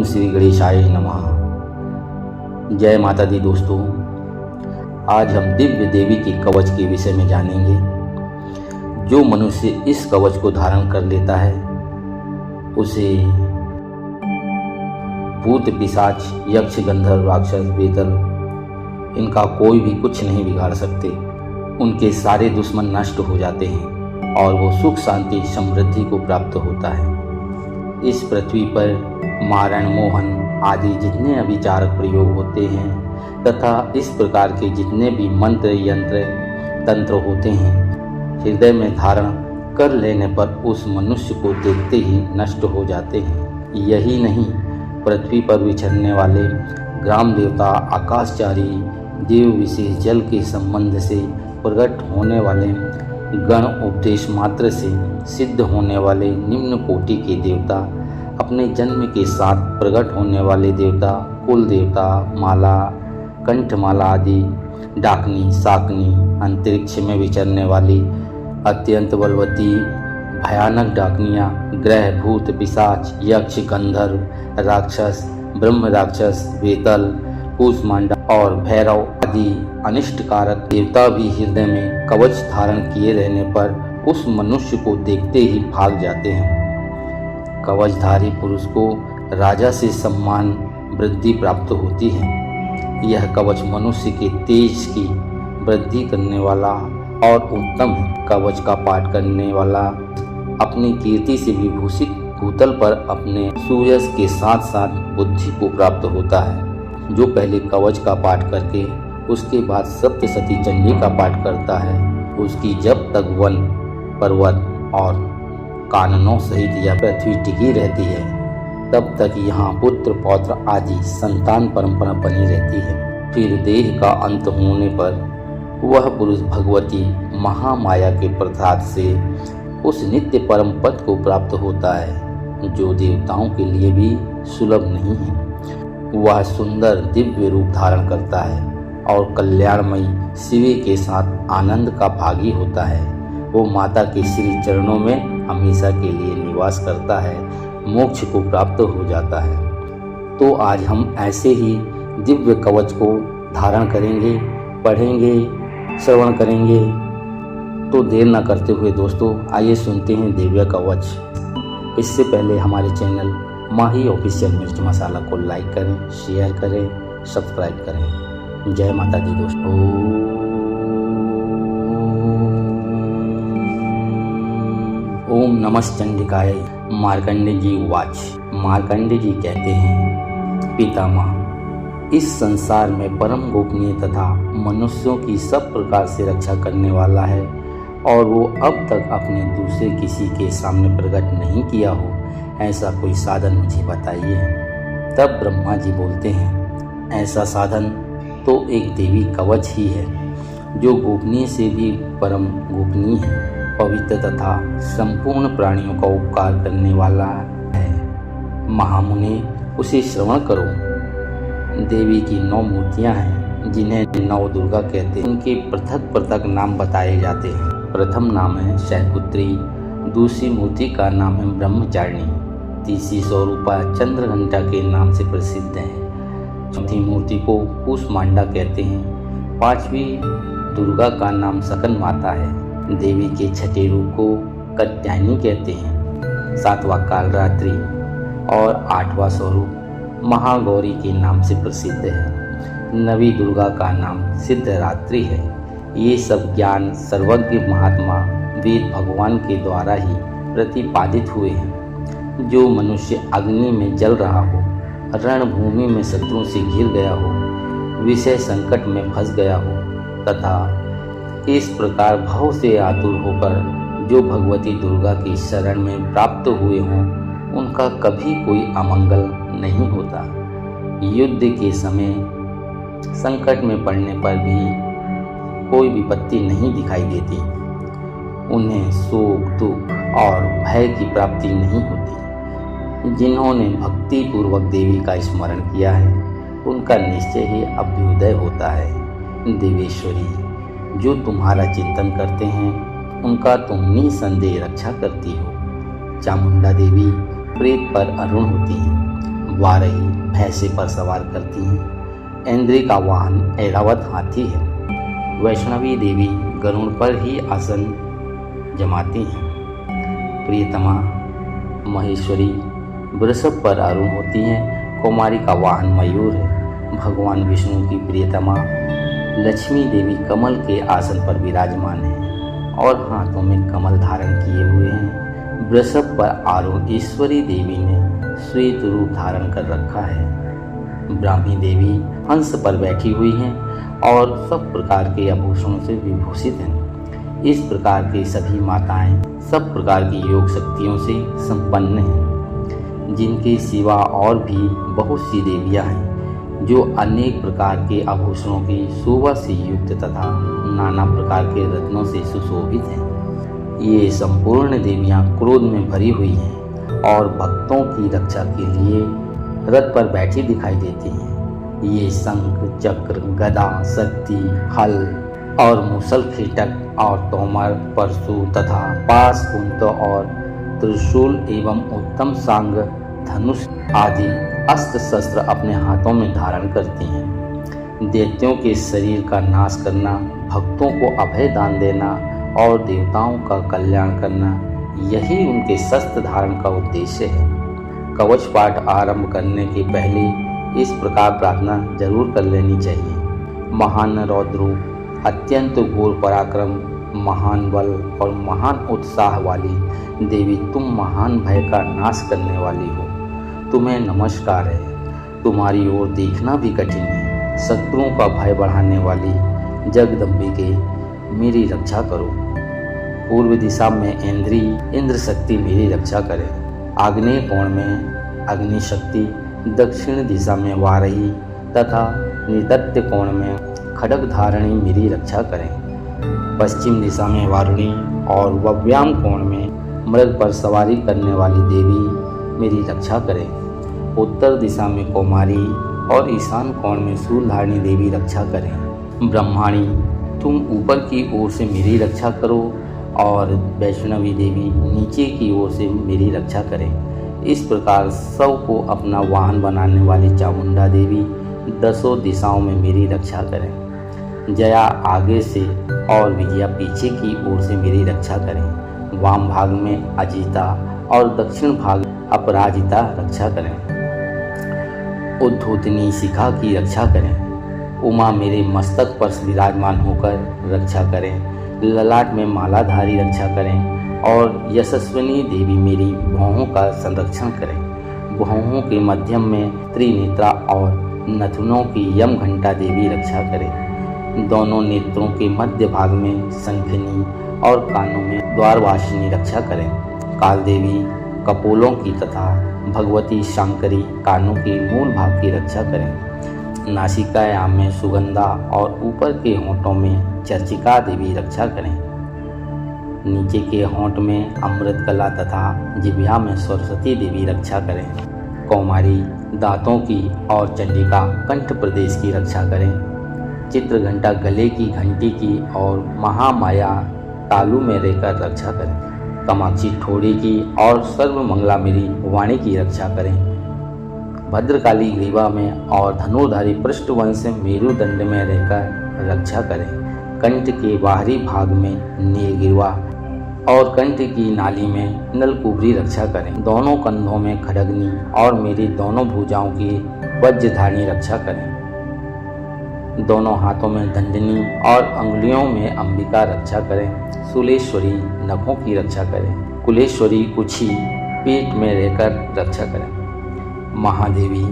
ओम श्री गणेशाय नमः। जय माता दी दोस्तों, आज हम दिव्य देवी के कवच के विषय में जानेंगे। जो मनुष्य इस कवच को धारण कर लेता है उसे भूत पिशाच यक्ष गंधर्व राक्षस बेदल इनका कोई भी कुछ नहीं बिगाड़ सकते। उनके सारे दुश्मन नष्ट हो जाते हैं और वो सुख शांति समृद्धि को प्राप्त होता है। इस पृथ्वी पर मारण मोहन आदि जितने अभिचारक प्रयोग होते हैं तथा इस प्रकार के जितने भी मंत्र यंत्र तंत्र होते हैं, हृदय में धारण कर लेने पर उस मनुष्य को देखते ही नष्ट हो जाते हैं। यही नहीं, पृथ्वी पर विचरने वाले ग्राम देवता आकाशचारी देव विशेष जल के संबंध से प्रकट होने वाले गण उपदेश मात्र से सिद्ध होने वाले निम्न कोटि के देवता, अपने जन्म के साथ प्रकट होने वाले देवता, कुल देवता, माला कंठमाला आदि, डाकनी शाकनी, अंतरिक्ष में विचरने वाली अत्यंत बलवती भयानक डाकनियाँ, ग्रह भूत पिशाच यक्ष गंधर्व राक्षस ब्रह्म राक्षस बेतल कूष्मांडा और भैरव आदि अनिष्टकारक देवता भी हृदय में कवच धारण किए रहने पर उस मनुष्य को देखते ही भाग जाते हैं। कवचधारी पुरुष को राजा से सम्मान वृद्धि प्राप्त होती है। यह कवच मनुष्य के तेज की वृद्धि करने वाला और उत्तम है। कवच का पाठ करने वाला अपनी कीर्ति से विभूषित भूतल पर अपने सुयश के साथ साथ बुद्धि को प्राप्त होता है। जो पहले कवच का पाठ करके उसके बाद सप्तशती चंडी का पाठ करता है, उसकी जब तक वन पर्वत और काननों सहित यह पृथ्वी टिकी रहती है तब तक यहाँ पुत्र पौत्र आदि संतान परंपरा बनी रहती है। फिर देह का अंत होने पर वह पुरुष भगवती महामाया के प्रसाद से उस नित्य परम पद को प्राप्त होता है जो देवताओं के लिए भी सुलभ नहीं है। वह सुंदर दिव्य रूप धारण करता है और कल्याणमयी शिवे के साथ आनंद का भागी होता है। वो माता के श्री चरणों में हमेशा के लिए निवास करता है, मोक्ष को प्राप्त हो जाता है। तो आज हम ऐसे ही दिव्य कवच को धारण करेंगे, पढ़ेंगे, श्रवण करेंगे। तो देर न करते हुए दोस्तों, आइए सुनते हैं दिव्य कवच। इससे पहले हमारे चैनल माही ऑफिशियल मिर्च मसाला को लाइक करें, शेयर करें, सब्सक्राइब करें। जय माता दी दोस्तों। ओम नमश्चंडिकाय। मार्कंडे जी उवाच। मार्कंडे जी कहते हैं, पितामह, इस संसार में परम गोपनीय तथा मनुष्यों की सब प्रकार से रक्षा करने वाला है और वो अब तक अपने दूसरे किसी के सामने प्रकट नहीं किया हो, ऐसा कोई साधन मुझे बताइए। तब ब्रह्मा जी बोलते हैं, ऐसा साधन तो एक देवी कवच ही है जो गोपनीय से भी परम गोपनीय है, पवित्र तथा संपूर्ण प्राणियों का उपकार करने वाला है। महामुनि, उसे श्रवण करो। देवी की 9 मूर्तियां हैं जिन्हें 9 दुर्गा कहते हैं। उनके पृथक पृथक नाम बताए जाते हैं। प्रथम नाम है शैलपुत्री, दूसरी मूर्ति का नाम है ब्रह्मचारिणी, तीसरी स्वरूपा चंद्रघंटा के नाम से प्रसिद्ध है, चौथी मूर्ति को कूष्मांडा कहते हैं, पांचवी दुर्गा का नाम सकन माता है, देवी के छठे रूप को कात्यायनी कहते हैं, सातवां कालरात्रि और 8वां स्वरूप महागौरी के नाम से प्रसिद्ध है, नवी दुर्गा का नाम सिद्धरात्रि है। ये सब ज्ञान सर्वज्ञ महात्मा वेद भगवान के द्वारा ही प्रतिपादित हुए हैं। जो मनुष्य अग्नि में जल रहा हो, रणभूमि में शत्रुओं से घिर गया हो, विषय संकट में फंस गया हो तथा इस प्रकार भव से आतुर होकर जो भगवती दुर्गा की शरण में प्राप्त हुए हों, उनका कभी कोई अमंगल नहीं होता। युद्ध के समय संकट में पड़ने पर भी कोई विपत्ति नहीं दिखाई देती। उन्हें शोक दुख और भय की प्राप्ति नहीं होती। जिन्होंने भक्ति पूर्वक देवी का स्मरण किया है उनका निश्चय ही अभ्युदय होता है। देवेश्वरी, जो तुम्हारा चिंतन करते हैं उनका तुम निसंदेह रक्षा करती हो। चामुंडा देवी प्रेत पर अरुण होती हैं, वारही भैंसे पर सवार करती हैं। इंद्री का वाहन ऐरावत हाथी है। वैष्णवी देवी गरुड़ पर ही आसन जमाती हैं। प्रियतमा महेश्वरी वृषभ पर आरूढ़ होती हैं। कुमारी का वाहन मयूर है। भगवान विष्णु की प्रियतमा लक्ष्मी देवी कमल के आसन पर विराजमान है और हाथों में कमल धारण किए हुए हैं। वृषभ पर आरूढ़ ईश्वरी देवी ने श्वेत रूप धारण कर रखा है। ब्राह्मी देवी हंस पर बैठी हुई हैं और सब प्रकार के आभूषणों से विभूषित हैं। इस प्रकार के सभी माताएं सब प्रकार की योग शक्तियों से संपन्न हैं। जिनके सिवा और भी बहुत सी देवियां हैं जो अनेक प्रकार के आभूषणों की शोभा से युक्त तथा नाना प्रकार के रत्नों से सुशोभित हैं। ये संपूर्ण देवियां क्रोध में भरी हुई हैं और भक्तों की रक्षा के लिए रथ पर बैठी दिखाई देती हैं। ये शंख, चक्र, गदा, शक्ति, हल और मूसल, खीटक और तोमर, परशु तथा पास, कुंत और त्रिशूल एवं उत्तम सांग, धनुष आदि अस्त्र शस्त्र अपने हाथों में धारण करती हैं। दैत्यों के शरीर का नाश करना, भक्तों को अभय दान देना और देवताओं का कल्याण करना, यही उनके शस्त्र धारण का उद्देश्य है। कवच पाठ आरंभ करने के पहले इस प्रकार प्रार्थना जरूर कर लेनी चाहिए। महान रौद्र, अत्यंत घोर पराक्रम, महान बल और महान उत्साह वाली देवी, तुम महान भय का नाश करने वाली हो। तुम्हें नमस्कार है। तुम्हारी ओर देखना भी कठिन है। शत्रुओं का भय बढ़ाने वाली जगदम्बिके, मेरी रक्षा करो। पूर्व दिशा में इंद्र शक्ति मेरी रक्षा करे। आग्नेय कोण में अग्नि शक्ति, दक्षिण दिशा में वारही तथा नैऋत्य कोण में खड्ग धारणी मेरी रक्षा करें। पश्चिम दिशा में वारुणी और वव्याम कोण में मृग पर सवारी करने वाली देवी मेरी रक्षा करें। उत्तर दिशा में कौमारी और ईशान कोण में शूलधारिणी देवी रक्षा करें। ब्रह्माणी, तुम ऊपर की ओर से मेरी रक्षा करो और वैष्णवी देवी नीचे की ओर से मेरी रक्षा करें। इस प्रकार सब को अपना वाहन बनाने वाली चामुंडा देवी दसों दिशाओं में मेरी रक्षा करें। जया आगे से और विजया पीछे की ओर से मेरी रक्षा करें। वाम भाग में अजिता और दक्षिण भाग अपराजिता रक्षा करें। उद्धोतनी शिखा की रक्षा करें। उमा मेरे मस्तक पर विराजमान होकर रक्षा करें। ललाट में मालाधारी रक्षा करें और यशस्विनी देवी मेरी भौहों का संरक्षण करें। भौहों के मध्यम में त्रिनेत्रा और नथुनों की यम घंटा देवी रक्षा करें। दोनों नेत्रों के मध्य भाग में शंखिनी और कानों में द्वारवासिनी रक्षा करें। काल देवी कपोलों की तथा भगवती शांकरी कानों के मूल भाग की रक्षा करें। नासिकायाम में सुगंधा और ऊपर के होंठों में चर्चिका देवी रक्षा करें। नीचे के होंठ में अमृत कला तथा जिह्वा में सरस्वती देवी रक्षा करें। कौमारी दांतों की और चंडिका कंठ प्रदेश की रक्षा करें। चित्रघंटा गले की घंटी की और महामाया तालू में रहकर रक्षा करें। कामाक्षी ठोड़ी की और सर्वमंगला मेरी वाणी की रक्षा करें। भद्रकाली ग्रीवा में और धनुर्धारी पृष्ठवंश मेरुदंड में रहकर रक्षा करें। कंठ के बाहरी भाग में नीलगिरवा और कंठ की नाली में नलकुबरी रक्षा करें। दोनों कंधों में खड्गनी और मेरी दोनों भुजाओं की वज्रधारिणी रक्षा करें। दोनों हाथों में दंडनी और अंगुलियों में अंबिका रक्षा करें। शूलेश्वरी नखों की रक्षा करें। कुलेश्वरी कुछी पेट में रहकर रक्षा करें। महादेवी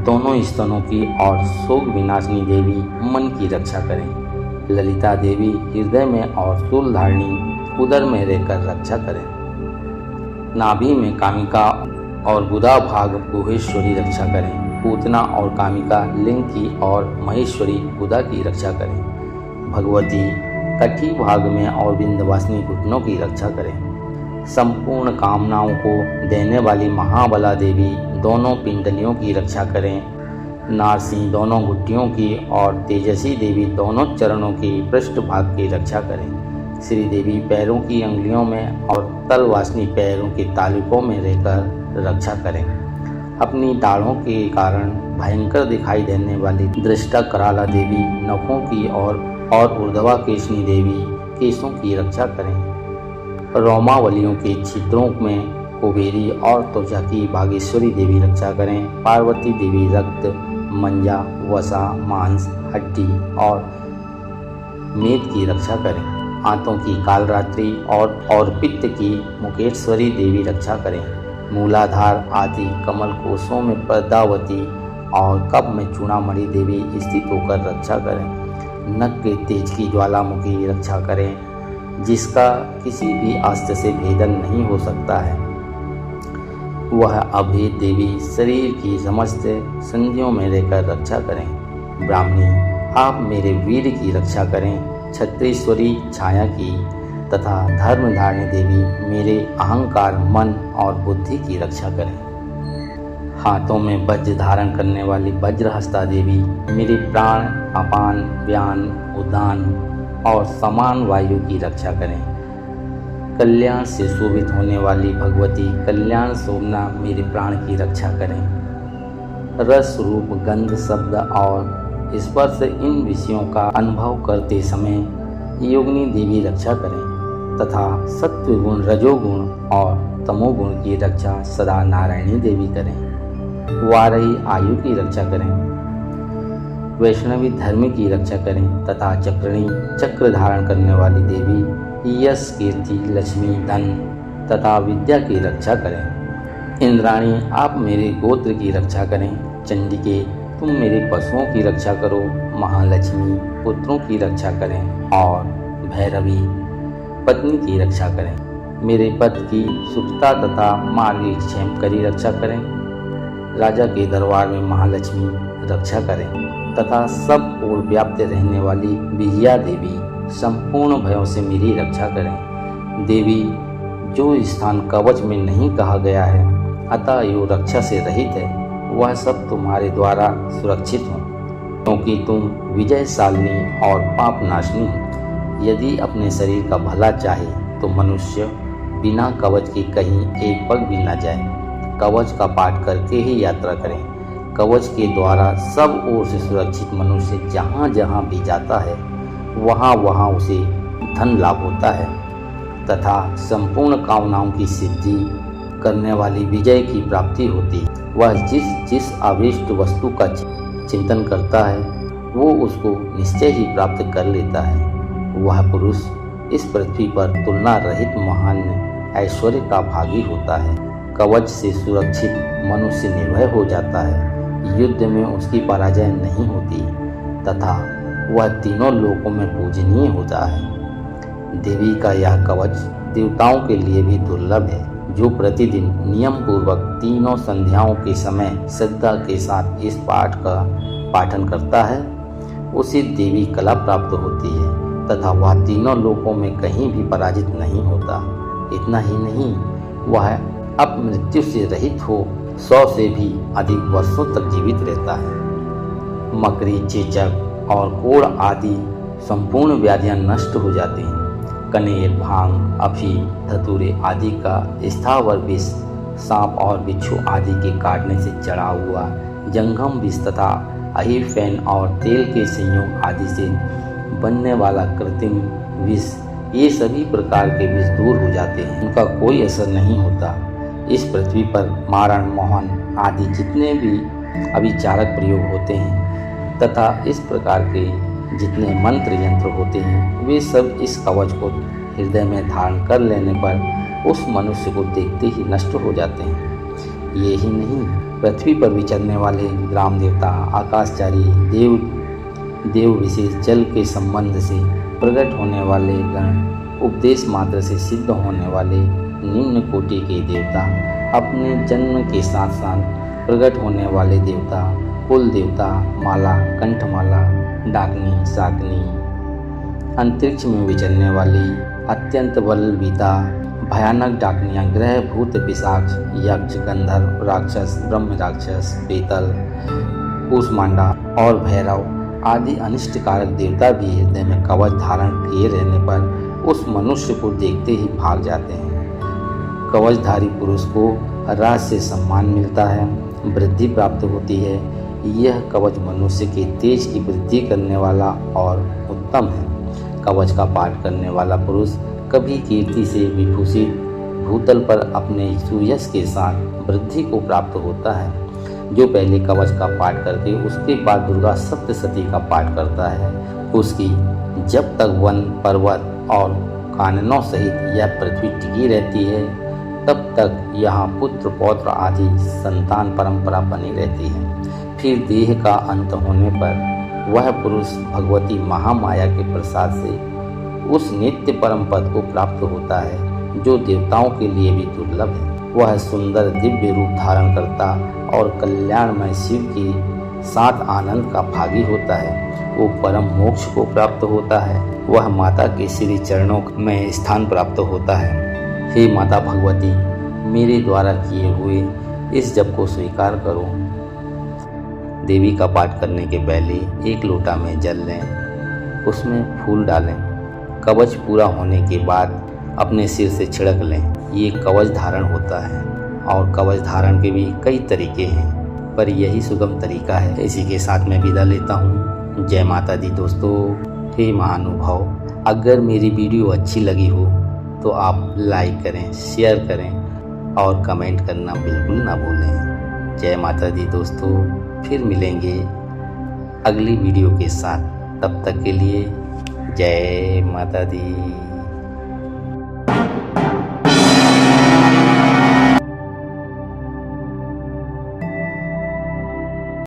दोनों स्तनों की और शोक विनाशिनी देवी मन की रक्षा करें। ललिता देवी हृदय में और शूलधारिणी उदर में रहकर रक्षा करें। नाभि में कामिका और गुदा भाग गुहेश्वरी रक्षा करें। पूतना और कामिका लिंग की और महेश्वरी गुदा की रक्षा करें। भगवती कटी भाग में और विंध्यवासिनी घुटनों की रक्षा करें। संपूर्ण कामनाओं को देने वाली महाबला देवी दोनों पिंडलियों की रक्षा करें। नारसिंह दोनों घुट्टियों की और तेजसी देवी दोनों चरणों की पृष्ठभाग की रक्षा करें। श्री देवी पैरों की अंगुलियों में और तलवासिनी पैरों के तालुकों में रहकर रक्षा करें। अपनी दाढ़ों के कारण भयंकर दिखाई देने वाली दृष्टा कराला देवी, नखों की और ऊर्ध्वा केशनी देवी केशों की रक्षा करें। रोमावलियों के छिद्रों में कुबेरी और त्वचा की बागेश्वरी देवी रक्षा करें। पार्वती देवी रक्त, मंजा, वसा, मांस, हड्डी और मेद की रक्षा करें। आंतों की कालरात्रि और पित्त की मुकेश्वरी देवी रक्षा करें। मूलाधार आदि कमल कोशों में पद्मावती और कब में चूड़ामणि देवी स्थित होकर रक्षा करें। नख के तेज की ज्वालामुखी रक्षा करें, जिसका किसी भी अस्त्र से भेदन नहीं हो सकता है। वह अभेद देवी शरीर की समस्त संधियों में रहकर रक्षा करें। ब्राह्मणी, आप मेरे वीर की रक्षा करें। छत्रेश्वरी छाया की तथा धर्मधारिणी देवी मेरे अहंकार, मन और बुद्धि की रक्षा करें। हाथों में वज्र धारण करने वाली वज्रहस्ता देवी मेरे प्राण, अपान, व्यान, उदान और समान वायु की रक्षा करें। कल्याण से शोभित होने वाली भगवती कल्याण शोभना मेरे प्राण की रक्षा करें। रस, रूप, गंध, शब्द और स्पर्श इन विषयों का अनुभव करते समय योगिनी देवी रक्षा करें तथा सत्वगुण, रजोगुण और तमोगुण की रक्षा सदा नारायणी देवी करें। वारही आयु की रक्षा करें। वैष्णवी धर्म की रक्षा करें तथा चक्रणी चक्र धारण करने वाली देवी यश, कीर्ति, लक्ष्मी, धन तथा विद्या की रक्षा करें। इंद्राणी, आप मेरे गोत्र की रक्षा करें। चंडिके, तुम मेरे पशुओं की रक्षा करो। महालक्ष्मी, पुत्रों की रक्षा करें। और भैरवी, पत्नी की रक्षा करें। मेरे पति की सुखता तथा मार्गक्षेम करी रक्षा करें। राजा के दरबार में महालक्ष्मी रक्षा करें तथा सब ओर व्याप्त रहने वाली विजया देवी संपूर्ण भयों से मेरी रक्षा करें। देवी, जो स्थान कवच में नहीं कहा गया है अतः यो रक्षा से रहित है, वह सब तुम्हारे द्वारा सुरक्षित हो, क्योंकि तुम विजयशालिनी और पाप नाशनी हो। यदि अपने शरीर का भला चाहे तो मनुष्य बिना कवच के कहीं एक पग भी न जाए। कवच का पाठ करके ही यात्रा करें। कवच के द्वारा सब ओर से सुरक्षित मनुष्य जहाँ जहाँ भी जाता है वहाँ वहाँ उसे धन लाभ होता है तथा संपूर्ण कामनाओं की सिद्धि करने वाली विजय की प्राप्ति होती है। वह जिस अभीष्ट वस्तु का चिंतन करता है वो उसको निश्चय ही प्राप्त कर लेता है। वह पुरुष इस पृथ्वी पर तुलना रहित महान ऐश्वर्य का भागी होता है। कवच से सुरक्षित मनुष्य निर्भय हो जाता है। युद्ध में उसकी पराजय नहीं होती तथा वह तीनों लोकों में पूजनीय होता है। देवी का यह कवच देवताओं के लिए भी दुर्लभ है। जो प्रतिदिन नियम पूर्वक तीनों संध्याओं के समय श्रद्धा के साथ इस पाठ का पाठन करता है उसे देवी कला प्राप्त होती है तथा वह तीनों लोकों में कहीं भी पराजित नहीं होता। इतना ही नहीं, वह अब मृत्यु से रहित हो 100 से भी अधिक वर्षों तक जीवित रहता है। मकड़ी, चेचक और कोढ़ आदि संपूर्ण व्याधियां नष्ट हो जाती हैं। कनेर, भांग, अफीम, धतूरे आदि का स्थावर विष, सांप और बिच्छू आदि के काटने से चढ़ा हुआ जंगम विष तथा अहिफेन और तेल के संयोग आदि से बनने वाला कृत्रिम विष, ये सभी प्रकार के विष दूर हो जाते हैं। उनका कोई असर नहीं होता। इस पृथ्वी पर मारण, मोहन आदि जितने भी अभिचारक प्रयोग होते हैं तथा इस प्रकार के जितने मंत्र यंत्र होते हैं वे सब इस कवच को हृदय में धारण कर लेने पर उस मनुष्य को देखते ही नष्ट हो जाते हैं। ये ही नहीं, पृथ्वी पर विचरने वाले ग्राम देवता, आकाशचारी, देव विशेष जल के संबंध से प्रकट होने वाले गण, उपदेश मात्र से सिद्ध होने वाले निम्न कोटि के देवता, अपने जन्म के साथ साथ प्रकट होने वाले देवता, कुल देवता, माला, कंठमाला, डाकनी, शाकनी, अंतरिक्ष में विचरने वाली अत्यंत बलविदा भयानक डाकनियाँ, ग्रह, भूत, पिशाच, यक्ष, गंधर्व, राक्षस, ब्रह्म राक्षस, बेतल, कूष्मांडा और भैरव आदि अनिष्टकारक देवता भी हृदय में कवच धारण किए रहने पर उस मनुष्य को देखते ही भाग जाते हैं। कवचधारी पुरुष को राज से सम्मान मिलता है। वृद्धि प्राप्त होती है। यह कवच मनुष्य के तेज की वृद्धि करने वाला और उत्तम है। कवच का पाठ करने वाला पुरुष कभी कीर्ति से विभूषित भूतल पर अपने सुयश के साथ वृद्धि को प्राप्त होता है। जो पहले कवच का पाठ करके उसके बाद दुर्गा सप्तशती का पाठ करता है, उसकी जब तक वन पर्वत और काननों सहित यह पृथ्वी टिकी रहती है, तब तक यहाँ पुत्र पौत्र आदि संतान परंपरा बनी रहती है। फिर देह का अंत होने पर वह पुरुष भगवती महामाया के प्रसाद से उस नित्य परम पद को प्राप्त होता है, जो देवताओं के लिए भी दुर्लभ है। वह सुंदर दिव्य रूप धारण करता और कल्याणमय शिव के साथ आनंद का भागी होता है। वो परम मोक्ष को प्राप्त होता है। वह माता के श्री चरणों में स्थान प्राप्त होता है। हे माता भगवती, मेरे द्वारा किए हुए इस जप को स्वीकार करो। देवी का पाठ करने के पहले एक लोटा में जल लें, उसमें फूल डालें। कवच पूरा होने के बाद अपने सिर से छिड़क लें। ये कवच धारण होता है और कवच धारण के भी कई तरीके हैं, पर यही सुगम तरीका है। इसी के साथ मैं विदा लेता हूँ। जय माता दी दोस्तों। हे महानुभाव, अगर मेरी वीडियो अच्छी लगी हो तो आप लाइक करें, शेयर करें और कमेंट करना बिल्कुल ना भूलें। जय माता दी दोस्तों। फिर मिलेंगे अगली वीडियो के साथ। तब तक के लिए जय माता दी।